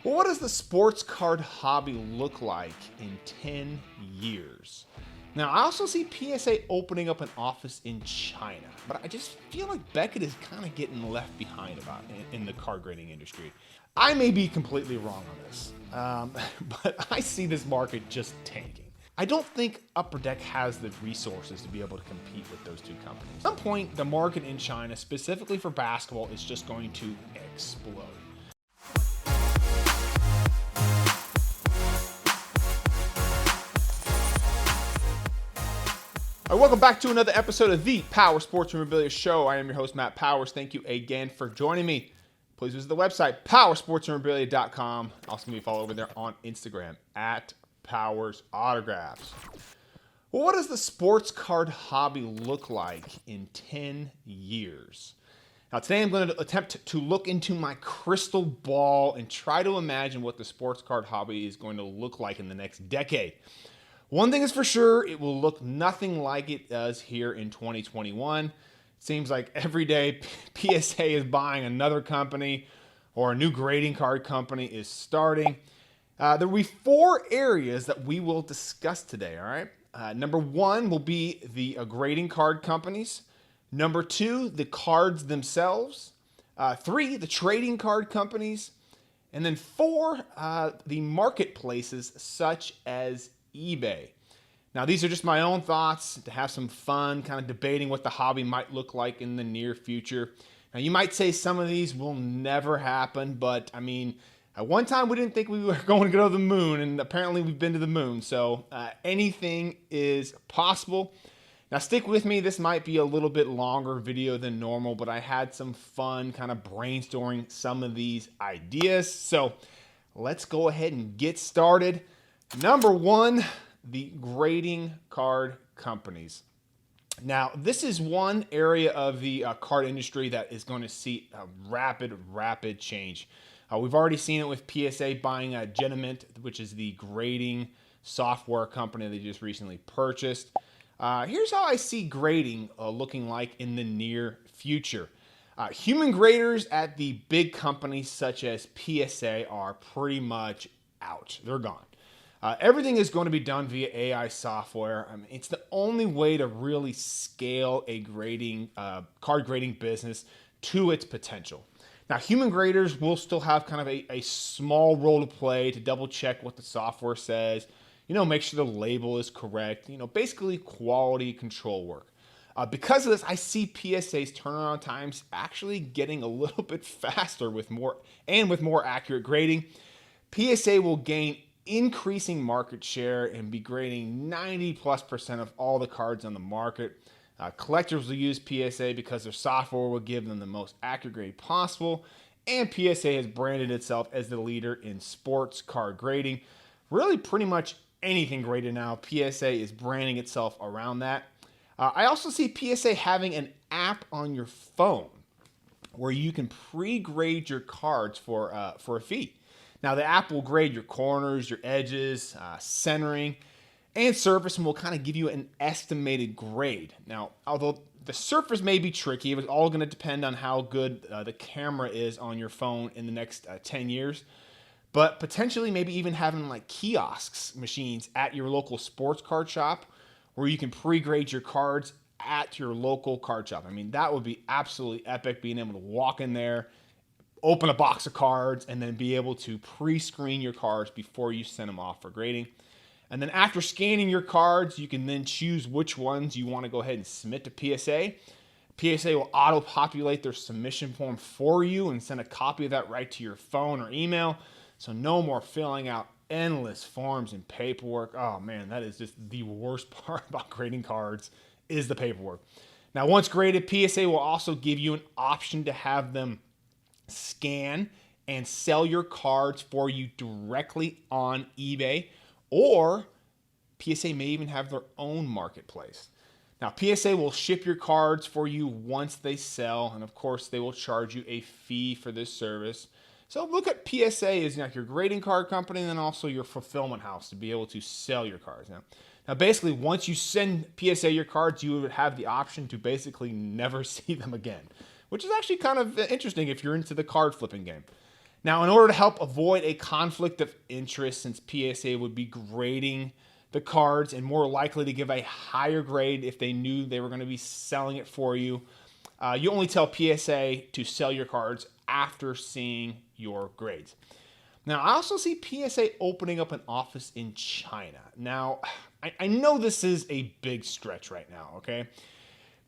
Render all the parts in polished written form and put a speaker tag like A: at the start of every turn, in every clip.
A: Well, what does the sports card hobby look like in 10 years? Now, I also see PSA opening up an office in China, but I just feel like Beckett is kind of getting left behind in the card grading industry. I may be completely wrong on this, but I see this market just tanking. I don't think Upper Deck has the resources to be able to compete with those two companies. At some point, the market in China, specifically for basketball, is just going to explode. All right, welcome back to another episode of the Powers Sports Memorabilia Show. I am your host, Matt Powers. Thank you again for joining me. Please visit the website, powersportsmemorabilia.com. Also, give me a follow over there on Instagram, at Powers Autographs. Well, what does the sports card hobby look like in 10 years? Now, today I'm going to attempt to look into my crystal ball and try to imagine what the sports card hobby is going to look like in the next decade. One thing is for sure, it will look nothing like it does here in 2021. It seems like every day PSA is buying another company or a new grading card company is starting. There will be 4 areas that we will discuss today, all right? Number 1 will be the grading card companies. Number 2, the cards themselves. 3, the trading card companies. And then 4, the marketplaces such as eBay. Now, these are just my own thoughts to have some fun, kind of debating what the hobby might look like in the near future. Now, you might say some of these will never happen, but I mean, at one time we didn't think we were going to go to the moon, and apparently we've been to the moon. So anything is possible. Now, stick with me. This might be a little bit longer video than normal, but I had some fun kind of brainstorming some of these ideas. So let's go ahead and get started. Number 1, the grading card companies. Now, this is one area of the card industry that is going to see a rapid change. We've already seen it with PSA buying Genament, which is the grading software company they just recently purchased. Here's how I see grading looking like in the near future. Human graders at the big companies such as PSA are pretty much out. They're gone. Everything is going to be done via AI software. I mean, it's the only way to really scale a grading, card grading business to its potential. Now, human graders will still have kind of a small role to play to double check what the software says, make sure the label is correct, basically quality control work. Because of this, I see PSA's turnaround times actually getting a little bit faster with more accurate grading. PSA will gain increasing market share and be grading 90+% of all the cards on the market. Collectors will use PSA because their software will give them the most accurate grade possible, and PSA has branded itself as the leader in sports card grading. Really, pretty much anything graded now, PSA is branding itself around that. I also see PSA having an app on your phone where you can pre-grade your cards for a fee. Now, the app will grade your corners, your edges, centering, and surface, and will kind of give you an estimated grade. Now, although the surface may be tricky, it's all going to depend on how good the camera is on your phone in the next 10 years. But potentially maybe even having like kiosks machines at your local sports card shop where you can pre-grade your cards at your local card shop. I mean, that would be absolutely epic, being able to walk in there, open a box of cards, and then be able to pre-screen your cards before you send them off for grading. And then after scanning your cards, you can then choose which ones you want to go ahead and submit to PSA. PSA will auto-populate their submission form for you and send a copy of that right to your phone or email. So no more filling out endless forms and paperwork. Oh man, that is just the worst part about grading cards is the paperwork. Now, once graded, PSA will also give you an option to have them scan and sell your cards for you directly on eBay, or PSA may even have their own marketplace. Now, PSA will ship your cards for you once they sell, and of course, they will charge you a fee for this service. So look at PSA as like your grading card company and then also your fulfillment house to be able to sell your cards. Now basically, once you send PSA your cards, you would have the option to basically never see them again, which is actually kind of interesting if you're into the card flipping game. Now, in order to help avoid a conflict of interest, since PSA would be grading the cards and more likely to give a higher grade if they knew they were going to be selling it for you, you only tell PSA to sell your cards after seeing your grades. Now, I also see PSA opening up an office in China. Now, I know this is a big stretch right now, okay?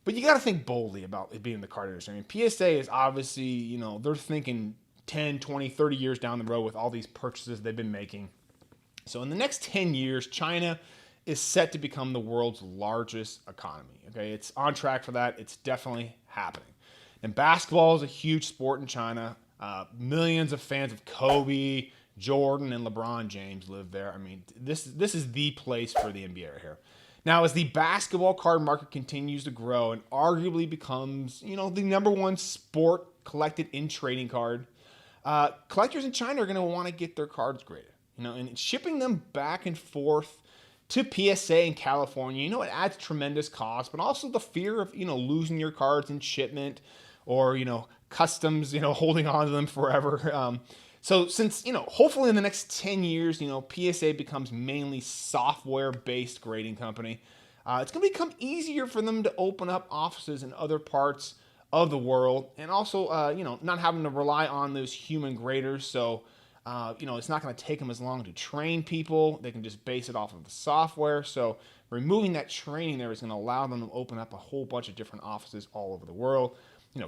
A: But you got to think boldly about it being in the card industry. I mean, PSA is obviously, they're thinking 10, 20, 30 years down the road with all these purchases they've been making. So in the next 10 years, China is set to become the world's largest economy, okay? It's on track for that. It's definitely happening. And basketball is a huge sport in China. Millions of fans of Kobe, Jordan, and LeBron James live there. I mean, this is the place for the NBA right here. Now, as the basketball card market continues to grow and arguably becomes, the number one sport collected in trading card, collectors in China are going to want to get their cards graded. And shipping them back and forth to PSA in California, it adds tremendous cost, but also the fear of, losing your cards in shipment or, customs, holding on to them forever. So since, hopefully in the next 10 years, PSA becomes mainly software-based grading company, it's going to become easier for them to open up offices in other parts of the world and also, not having to rely on those human graders. So, it's not going to take them as long to train people. They can just base it off of the software. So removing that training there is going to allow them to open up a whole bunch of different offices all over the world.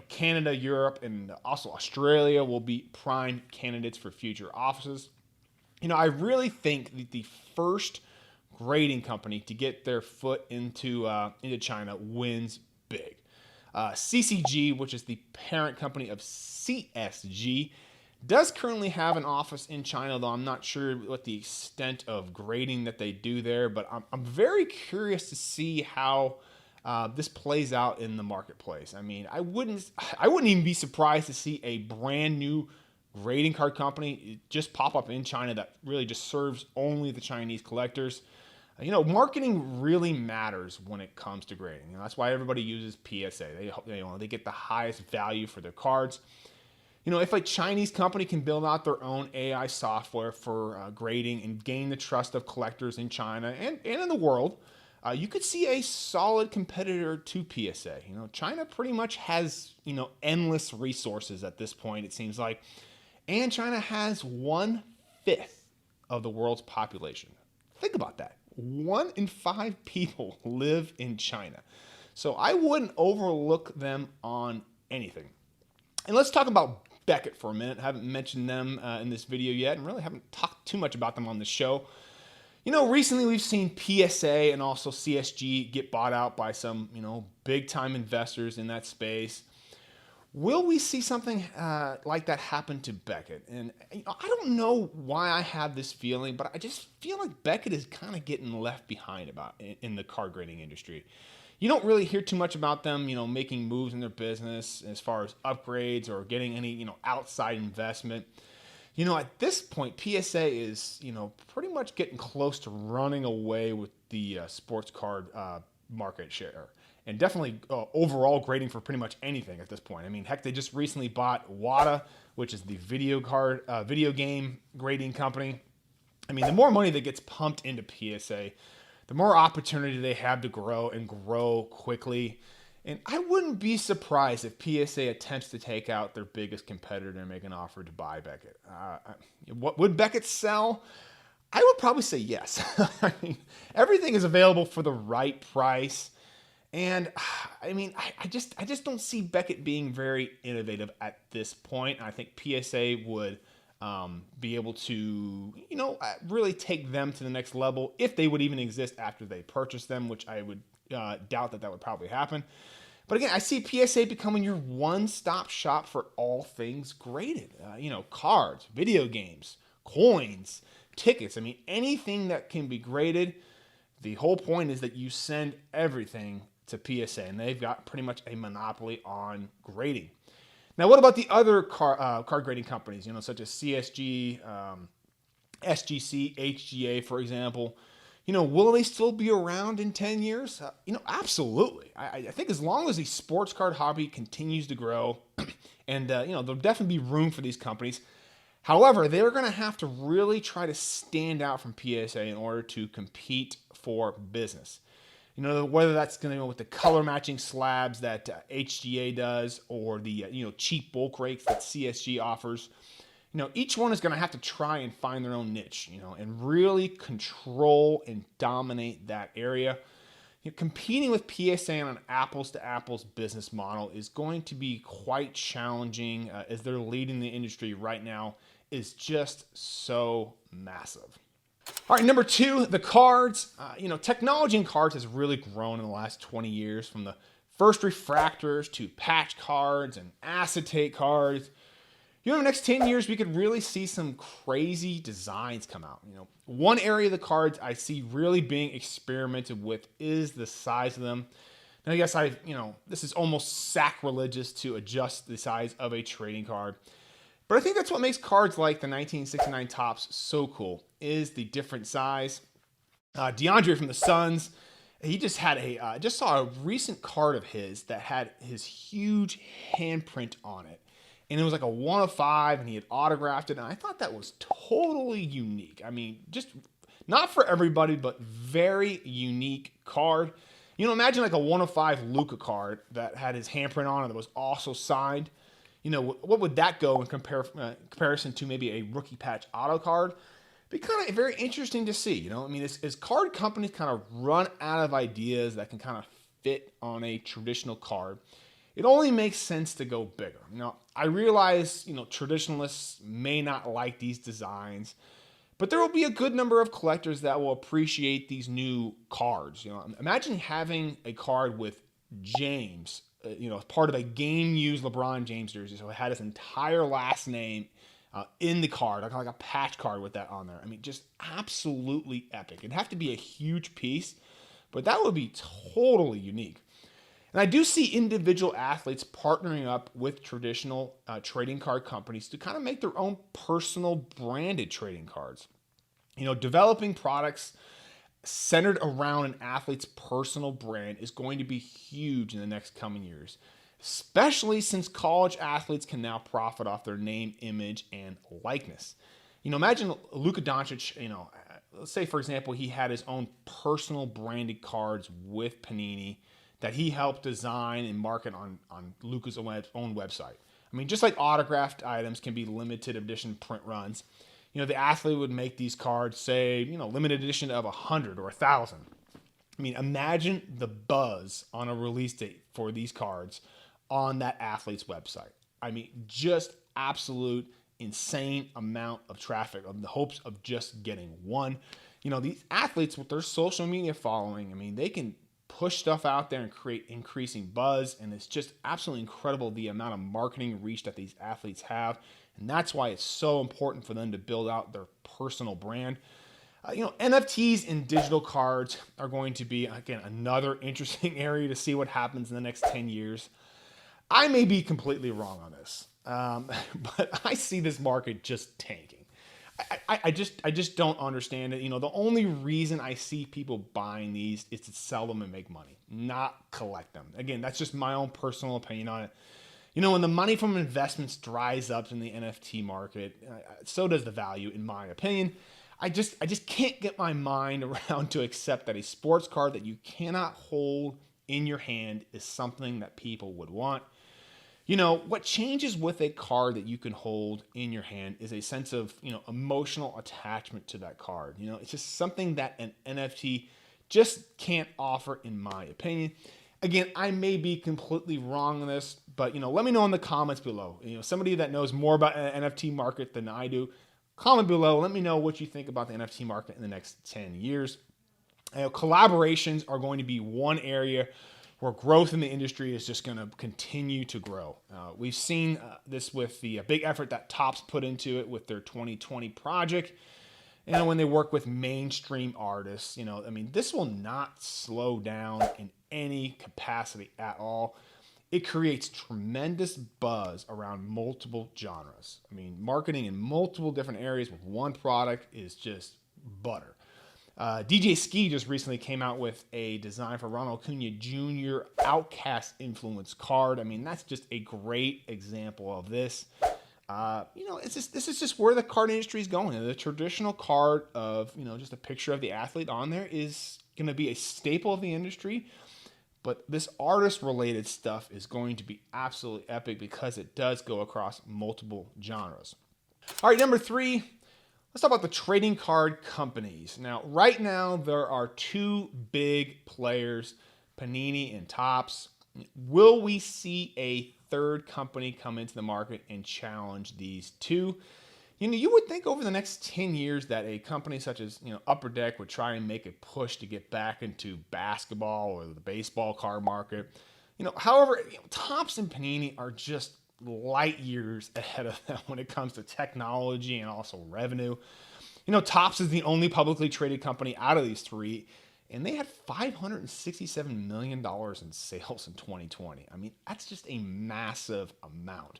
A: Canada, Europe, and also Australia will be prime candidates for future offices. I really think that the first grading company to get their foot into China wins big. CCG, which is the parent company of CSG, does currently have an office in China, though I'm not sure what the extent of grading that they do there, but I'm very curious to see how this plays out in the marketplace. I mean, I wouldn't even be surprised to see a brand new grading card company just pop up in China that really just serves only the Chinese collectors. Marketing really matters when it comes to grading. That's why everybody uses PSA. They get the highest value for their cards. If a Chinese company can build out their own AI software for grading and gain the trust of collectors in China and in the world, you could see a solid competitor to PSA. China pretty much has, endless resources at this point, it seems like. And China has 1/5 of the world's population. Think about that. 1 in 5 people live in China. So I wouldn't overlook them on anything. And let's talk about Beckett for a minute. I haven't mentioned them in this video yet and really haven't talked too much about them on the show. Recently we've seen PSA and also CSG get bought out by some, big time investors in that space. Will we see something like that happen to Beckett? And I don't know why I have this feeling, but I just feel like Beckett is kind of getting left behind in the card grading industry. You don't really hear too much about them, making moves in their business as far as upgrades or getting any, outside investment. At this point, PSA is, pretty much getting close to running away with the sports card market share. And definitely overall grading for pretty much anything at this point. I mean, heck, they just recently bought WADA, which is the video game grading company. I mean, the more money that gets pumped into PSA, the more opportunity they have to grow and grow quickly. And I wouldn't be surprised if PSA attempts to take out their biggest competitor and make an offer to buy Beckett. What would Beckett sell? I would probably say yes. I mean, everything is available for the right price. And I mean, I just don't see Beckett being very innovative at this point. I think PSA would be able to, really take them to the next level if they would even exist after they purchase them, which I would doubt that would probably happen. But again, I see PSA becoming your one-stop shop for all things graded. Cards, video games, coins, tickets. I mean, anything that can be graded. The whole point is that you send everything to PSA, and they've got pretty much a monopoly on grading. Now, what about the other card grading companies, such as CSG, SGC, HGA, for example? Will they still be around in 10 years? Absolutely. I think as long as the sports card hobby continues to grow, and there'll definitely be room for these companies. However, they're going to have to really try to stand out from PSA in order to compete for business. Whether that's going to go with the color matching slabs that HGA does, or the cheap bulk rates that CSG offers. Each one is going to have to try and find their own niche, and really control and dominate that area. Competing with PSA on an apples-to-apples business model is going to be quite challenging, as they're leading the industry right now is just so massive. All right, number 2, the cards. Technology in cards has really grown in the last 20 years, from the first refractors to patch cards and acetate cards. In the next 10 years, we could really see some crazy designs come out. One area of the cards I see really being experimented with is the size of them. And I guess this is almost sacrilegious to adjust the size of a trading card. But I think that's what makes cards like the 1969 Topps so cool, is the different size. DeAndre from the Suns, he just had just saw a recent card of his that had his huge handprint on it. And it was like a 1 of 5, and he had autographed it. And I thought that was totally unique. I mean, just not for everybody, but very unique card. Imagine like a 1 of 5 Luka card that had his handprint on it that was also signed. What would that go in comparison to maybe a rookie patch auto card? Be kind of very interesting to see. As card companies kind of run out of ideas that can kind of fit on a traditional card, it only makes sense to go bigger. I realize, traditionalists may not like these designs, but there will be a good number of collectors that will appreciate these new cards. Imagine having a card with James, part of a game-used LeBron James jersey. So it had his entire last name in the card, like a patch card with that on there. I mean, just absolutely epic. It'd have to be a huge piece, but that would be totally unique. And I do see individual athletes partnering up with traditional trading card companies to kind of make their own personal branded trading cards. Developing products centered around an athlete's personal brand is going to be huge in the next coming years, especially since college athletes can now profit off their name, image, and likeness. Imagine Luka Doncic, let's say, for example, he had his own personal branded cards with Panini that he helped design and market on Luka's own website. I mean, just like autographed items can be limited edition print runs, the athlete would make these cards, say, limited edition of 100 or 1,000. I mean, imagine the buzz on a release date for these cards on that athlete's website. I mean, just absolute insane amount of traffic of the hopes of just getting one. These athletes with their social media following, I mean, they can push stuff out there and create increasing buzz, and it's just absolutely incredible the amount of marketing reach that these athletes have, and that's why it's so important for them to build out their personal brand. NFTs and digital cards are going to be, again, another interesting area to see what happens in the next 10 years. I may be completely wrong on this, but I see this market just tanking. I just don't understand it. The only reason I see people buying these is to sell them and make money, not collect them. Again, that's just my own personal opinion on it. When the money from investments dries up in the NFT market, so does the value, in my opinion. I just can't get my mind around to accept that a sports card that you cannot hold in your hand is something that people would want. What changes with a card that you can hold in your hand is a sense of, emotional attachment to that card. It's just something that an NFT just can't offer, in my opinion. Again, I may be completely wrong on this, but, let me know in the comments below. Somebody that knows more about an NFT market than I do, comment below. Let me know what you think about the NFT market in the next 10 years. Collaborations are going to be one area where growth in the industry is just going to continue to grow. We've seen this with the big effort that Topps put into it with their 2020 project, and when they work with mainstream artists. This will not slow down in any capacity at all. It creates tremendous buzz around multiple genres. Marketing in multiple different areas with one product is just butter. DJ Ski just recently came out with a design for Ronald Acuna Jr. Outcast influence card. That's just a great example of this. This is just where the card industry is going. The traditional card of, just a picture of the athlete on there is going to be a staple of the industry. But this artist-related stuff is going to be absolutely epic because it does go across multiple genres. All right, number 3, let's talk about the trading card companies. Now, right now, there are 2 big players, Panini and Topps. Will we see a third company come into the market and challenge these 2? You would think over the next 10 years that a company such as, Upper Deck would try and make a push to get back into basketball or the baseball card market. However, Topps and Panini are just light years ahead of them when it comes to technology and also revenue. Topps is the only publicly traded company out of these 3, and they had $567 million in sales in 2020. I mean, that's just a massive amount.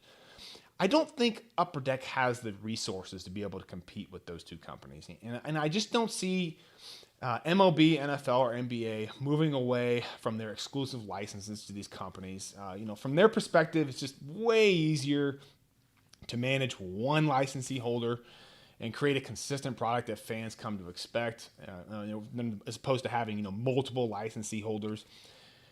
A: I don't think Upper Deck has the resources to be able to compete with those 2 companies. And I just don't see MLB, NFL, or NBA moving away from their exclusive licenses to these companies. From their perspective, it's just way easier to manage one licensee holder and create a consistent product that fans come to expect, as opposed to having multiple licensee holders.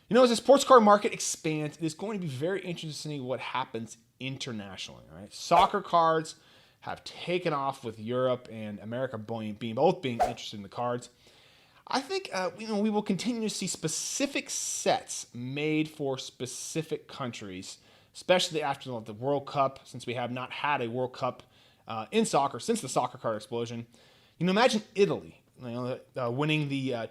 A: As the sports card market expands, it is going to be very interesting to see what happens internationally. Right? Soccer cards have taken off with Europe and America both being interested in the cards. I think we will continue to see specific sets made for specific countries, especially after the World Cup, since we have not had a World Cup in soccer since the soccer card explosion. Imagine Italy. Winning the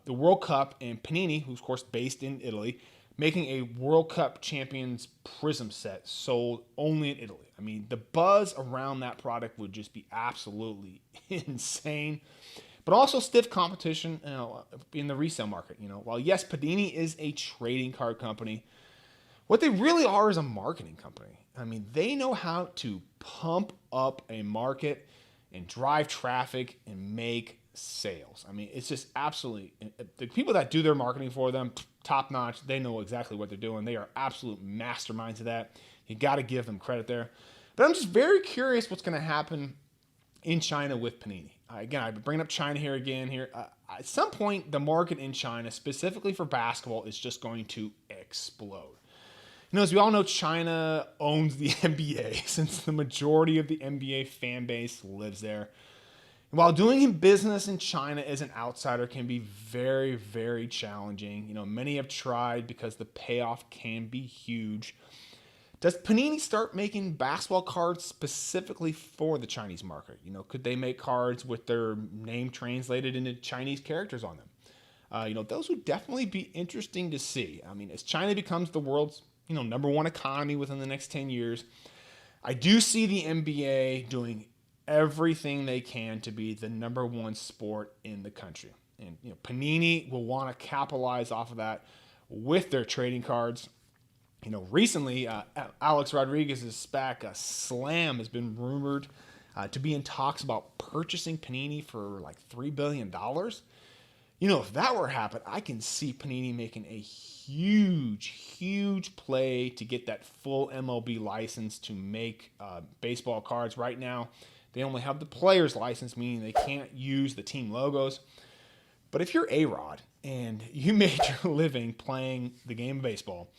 A: World Cup, and Panini, who's of course based in Italy, making a World Cup Champions Prism set sold only in Italy. I mean, the buzz around that product would just be absolutely insane. But also stiff competition in the resale market. While yes, Panini is a trading card company, what they really are is a marketing company. I mean, they know how to pump up a market and drive traffic and make sales. I mean, it's just absolutely, the people that do their marketing for them, top notch. They know exactly what they're doing. They are absolute masterminds of that. You got to give them credit there. But I'm just very curious what's going to happen in China with Panini. Again, I've been bringing up China here again. At some point, the market in China, specifically for basketball, is just going to explode. As we all know, China owns the NBA, since the majority of the NBA fan base lives there. While doing business in China as an outsider can be very, very challenging, many have tried because the payoff can be huge. Does Panini start making basketball cards specifically for the Chinese market? Could they make cards with their name translated into Chinese characters on them? Those would definitely be interesting to see. I mean, as China becomes the world's, number 1 economy within the next 10 years, I do see the NBA doing everything they can to be the number 1 sport in the country. And Panini will want to capitalize off of that with their trading cards. Recently, Alex Rodriguez's SPAC, Slam, has been rumored to be in talks about purchasing Panini for like $3 billion. If that were to happen, I can see Panini making a huge play to get that full MLB license to make baseball cards. Right now, they only have the player's license, meaning they can't use the team logos. But if you're A-Rod and you made your living playing the game of baseball,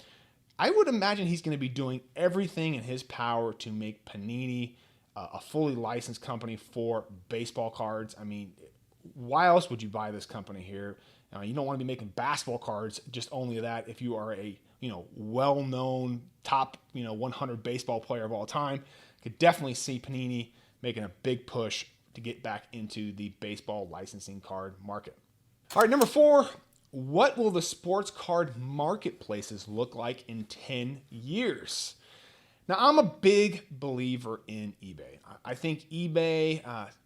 A: I would imagine he's going to be doing everything in his power to make Panini a fully licensed company for baseball cards. I mean, why else would you buy this company here? You don't want to be making basketball cards, just only that if you are a well-known top 100 baseball player of all time. Could definitely see Panini making a big push to get back into the baseball licensing card market. All right, number 4, what will the sports card marketplaces look like in 10 years? Now, I'm a big believer in eBay. I think eBay,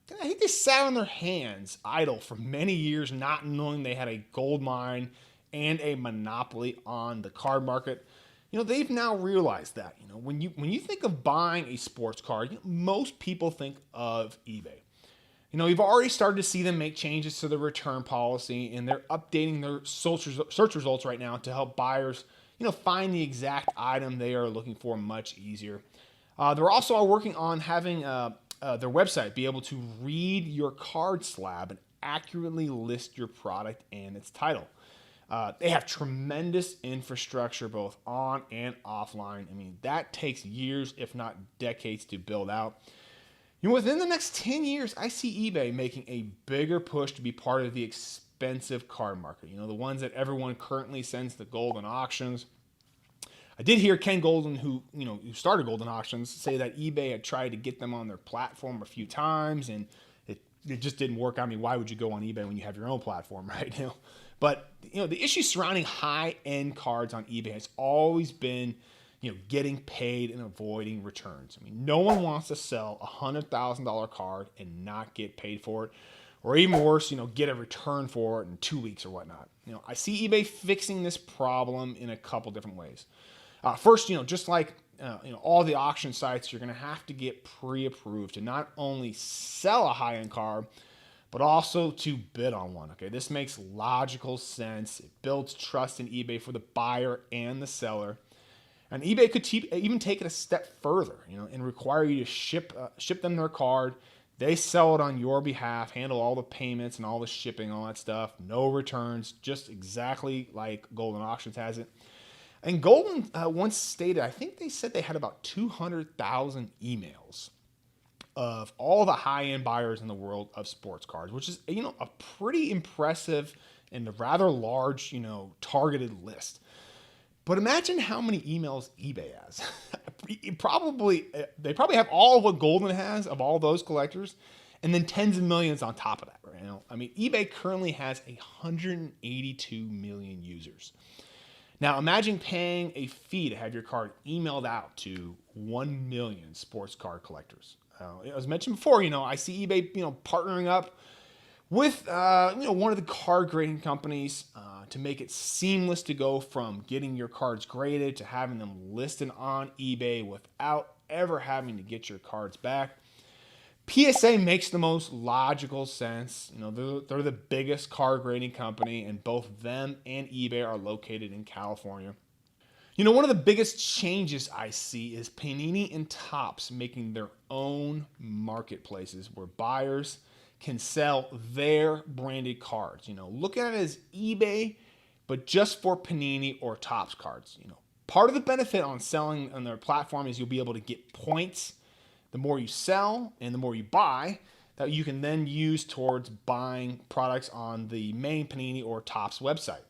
A: they sat on their hands idle for many years, not knowing they had a gold mine and a monopoly on the card market. They've now realized that. When you think of buying a sports card, most people think of eBay. You've already started to see them make changes to the return policy, and they're updating their search results right now to help buyers, find the exact item they are looking for much easier. They're also working on having their website be able to read your card slab and accurately list your product and its title. They have tremendous infrastructure both on and offline. I mean, that takes years, if not decades, to build out. Within the next 10 years, I see eBay making a bigger push to be part of the expensive card market. The ones that everyone currently sends to Golden Auctions. I did hear Ken Golden, who started Golden Auctions, say that eBay had tried to get them on their platform a few times, and it just didn't work. I mean, why would you go on eBay when you have your own platform, right? But the issue surrounding high-end cards on eBay has always been getting paid and avoiding returns. I mean, no one wants to sell a $100,000 card and not get paid for it, or even worse, get a return for it in 2 weeks or whatnot. I see eBay fixing this problem in a couple different ways. First, just like all the auction sites, you're going to have to get pre-approved to not only sell a high-end card, but also to bid on one. Okay, this makes logical sense. It builds trust in eBay for the buyer and the seller. And eBay could even take it a step further, and require you to ship them their card. They sell it on your behalf, handle all the payments and all the shipping, all that stuff. No returns, just exactly like Golden Auctions has it. And Golden once stated, I think they said they had about 200,000 emails of all the high-end buyers in the world of sports cards, which is a pretty impressive and a rather large targeted list. But imagine how many emails eBay has. They probably have all of what Golden has of all those collectors, and then tens of millions on top of that. Right? I mean, eBay currently has 182 million users. Now, imagine paying a fee to have your card emailed out to 1 million sports card collectors. As mentioned before, I see eBay, partnering up with, one of the card grading companies to make it seamless to go from getting your cards graded to having them listed on eBay without ever having to get your cards back. PSA makes the most logical sense. They're the biggest card grading company, and both them and eBay are located in California. One of the biggest changes I see is Panini and Topps making their own marketplaces where buyers can sell their branded cards. Look at it as eBay, but just for Panini or Topps cards. Part of the benefit on selling on their platform is you'll be able to get points the more you sell and the more you buy that you can then use towards buying products on the main Panini or Topps website.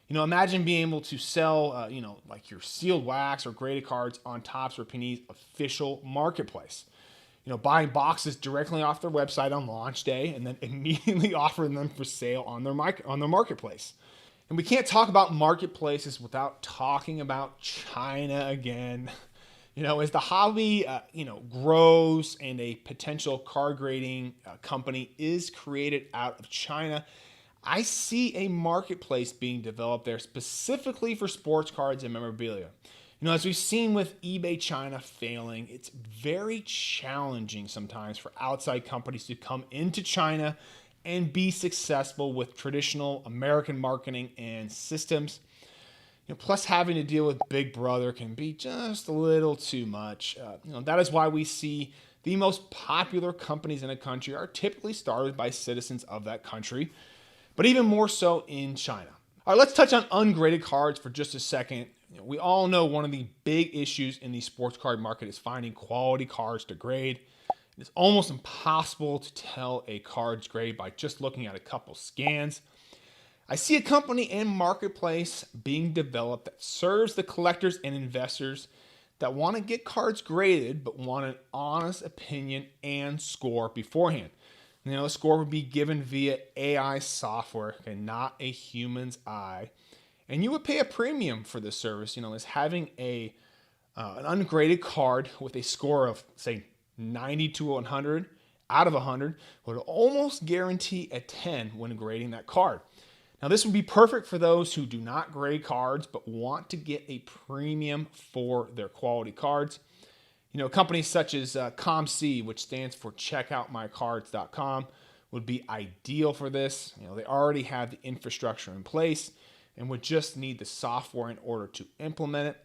A: Imagine being able to sell, like your sealed wax or graded cards on Topps or Panini's official marketplace. Buying boxes directly off their website on launch day and then immediately offering them for sale on their marketplace. And we can't talk about marketplaces without talking about China again. As the hobby, grows and a potential card grading company is created out of China, I see a marketplace being developed there specifically for sports cards and memorabilia. As we've seen with eBay China failing, it's very challenging sometimes for outside companies to come into China and be successful with traditional American marketing and systems. Plus having to deal with Big Brother can be just a little too much. That is why we see the most popular companies in a country are typically started by citizens of that country, but even more so in China. All right, let's touch on ungraded cards for just a second. We all know one of the big issues in the sports card market is finding quality cards to grade. It's almost impossible to tell a card's grade by just looking at a couple scans. I see a company and marketplace being developed that serves the collectors and investors that want to get cards graded but want an honest opinion and score beforehand. The score would be given via AI software and not a human's eye. And you would pay a premium for this service, as having an ungraded card with a score of, say, 90 to 100 out of 100 would almost guarantee a 10 when grading that card. Now, this would be perfect for those who do not grade cards but want to get a premium for their quality cards. Companies such as ComC, which stands for checkoutmycards.com, would be ideal for this. They already have the infrastructure in place and would just need the software in order to implement it.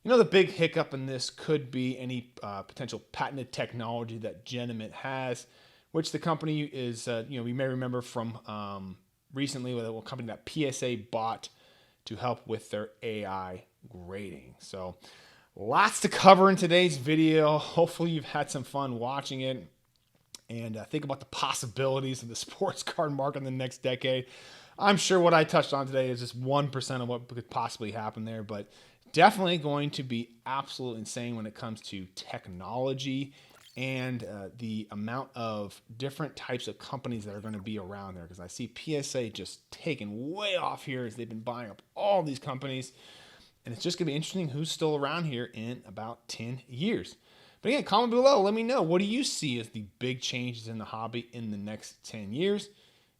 A: The big hiccup in this could be any potential patented technology that Genamint has, which the company is, we may remember from recently with a company that PSA bought to help with their AI grading. So lots to cover in today's video. Hopefully you've had some fun watching it and think about the possibilities of the sports card market in the next decade. I'm sure what I touched on today is just 1% of what could possibly happen there, but definitely going to be absolutely insane when it comes to technology and the amount of different types of companies that are going to be around there. Because I see PSA just taking way off here as they've been buying up all these companies. And it's just going to be interesting who's still around here in about 10 years. But again, comment below. Let me know. What do you see as the big changes in the hobby in the next 10 years?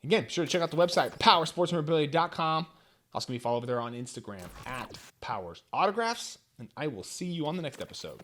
A: Again, be sure to check out the website, powersportsmemorabilia.com. Also, can be followed over there on Instagram at Powers Autographs. And I will see you on the next episode.